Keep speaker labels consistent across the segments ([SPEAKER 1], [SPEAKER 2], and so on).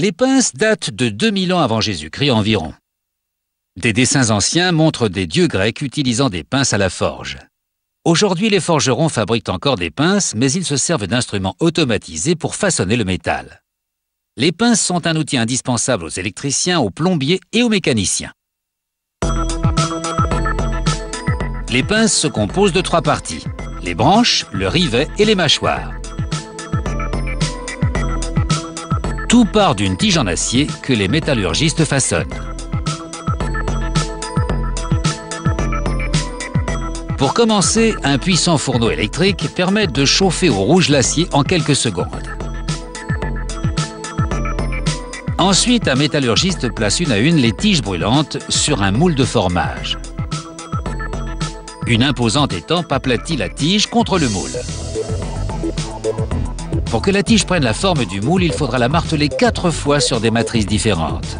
[SPEAKER 1] Les pinces datent de 2000 ans avant Jésus-Christ environ. Des dessins anciens montrent des dieux grecs utilisant des pinces à la forge. Aujourd'hui, les forgerons fabriquent encore des pinces, mais ils se servent d'instruments automatisés pour façonner le métal. Les pinces sont un outil indispensable aux électriciens, aux plombiers et aux mécaniciens. Les pinces se composent de 3 parties: les branches, le rivet et les mâchoires. Tout part d'une tige en acier que les métallurgistes façonnent. Pour commencer, un puissant fourneau électrique permet de chauffer au rouge l'acier en quelques secondes. Ensuite, un métallurgiste place une à une les tiges brûlantes sur un moule de formage. Une imposante étampe aplatit la tige contre le moule. Pour que la tige prenne la forme du moule, il faudra la marteler 4 fois sur des matrices différentes.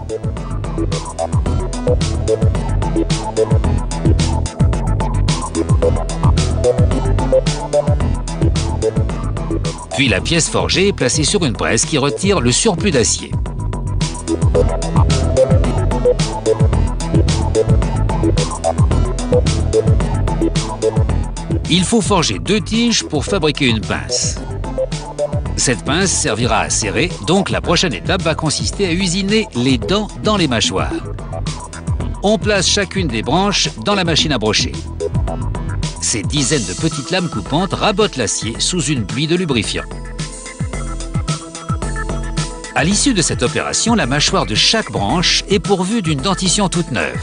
[SPEAKER 1] Puis la pièce forgée est placée sur une presse qui retire le surplus d'acier. Il faut forger 2 tiges pour fabriquer une pince. Cette pince servira à serrer, donc la prochaine étape va consister à usiner les dents dans les mâchoires. On place chacune des branches dans la machine à brocher. Ces dizaines de petites lames coupantes rabotent l'acier sous une pluie de lubrifiant. À l'issue de cette opération, la mâchoire de chaque branche est pourvue d'une dentition toute neuve.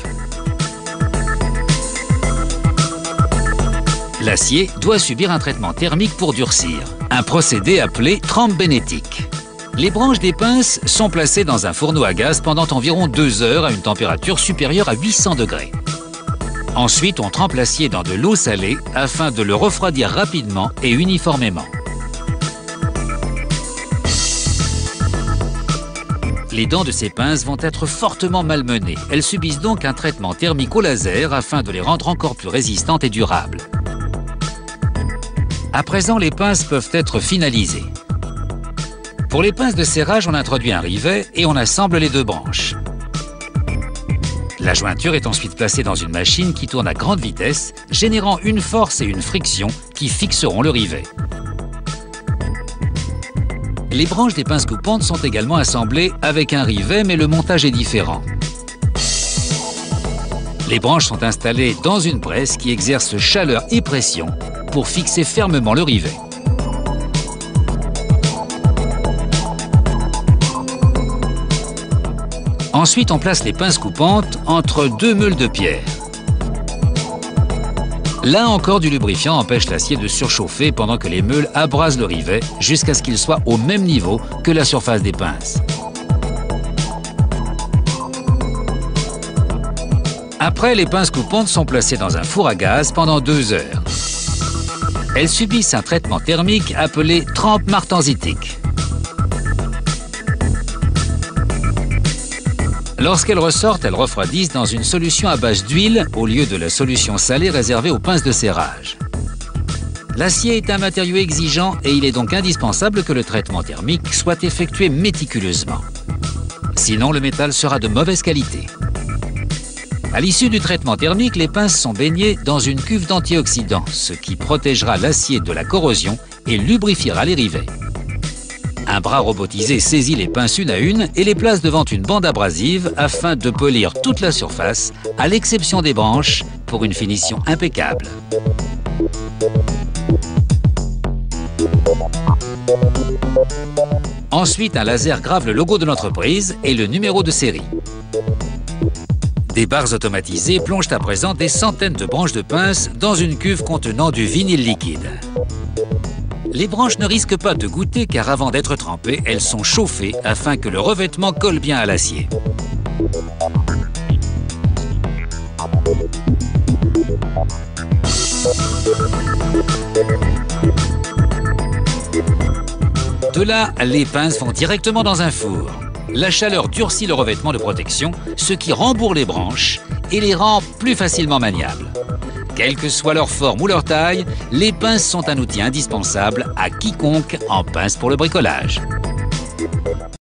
[SPEAKER 1] L'acier doit subir un traitement thermique pour durcir, un procédé appelé trempe bénétique. Les branches des pinces sont placées dans un fourneau à gaz pendant environ 2 heures à une température supérieure à 800 degrés. Ensuite, on trempe l'acier dans de l'eau salée afin de le refroidir rapidement et uniformément. Les dents de ces pinces vont être fortement malmenées. Elles subissent donc un traitement thermique au laser afin de les rendre encore plus résistantes et durables. À présent, les pinces peuvent être finalisées. Pour les pinces de serrage, on introduit un rivet et on assemble les 2 branches. La jointure est ensuite placée dans une machine qui tourne à grande vitesse, générant une force et une friction qui fixeront le rivet. Les branches des pinces coupantes sont également assemblées avec un rivet, mais le montage est différent. Les branches sont installées dans une presse qui exerce chaleur et pression pour fixer fermement le rivet. Ensuite, on place les pinces coupantes entre 2 meules de pierre. Là encore, du lubrifiant empêche l'acier de surchauffer pendant que les meules abrasent le rivet jusqu'à ce qu'il soit au même niveau que la surface des pinces. Après, les pinces coupantes sont placées dans un four à gaz pendant 2 heures. Elles subissent un traitement thermique appelé trempe martensitique. Lorsqu'elles ressortent, elles refroidissent dans une solution à base d'huile au lieu de la solution salée réservée aux pinces de serrage. L'acier est un matériau exigeant et il est donc indispensable que le traitement thermique soit effectué méticuleusement. Sinon, le métal sera de mauvaise qualité. À l'issue du traitement thermique, les pinces sont baignées dans une cuve d'antioxydants, ce qui protégera l'acier de la corrosion et lubrifiera les rivets. Un bras robotisé saisit les pinces une à une et les place devant une bande abrasive afin de polir toute la surface, à l'exception des branches, pour une finition impeccable. Ensuite, un laser grave le logo de l'entreprise et le numéro de série. Des barres automatisées plongent à présent des centaines de branches de pince dans une cuve contenant du vinyle liquide. Les branches ne risquent pas de goûter car avant d'être trempées, elles sont chauffées afin que le revêtement colle bien à l'acier. De là, les pinces vont directement dans un four. La chaleur durcit le revêtement de protection, ce qui rembourre les branches et les rend plus facilement maniables. Quelle que soit leur forme ou leur taille, les pinces sont un outil indispensable à quiconque en pince pour le bricolage.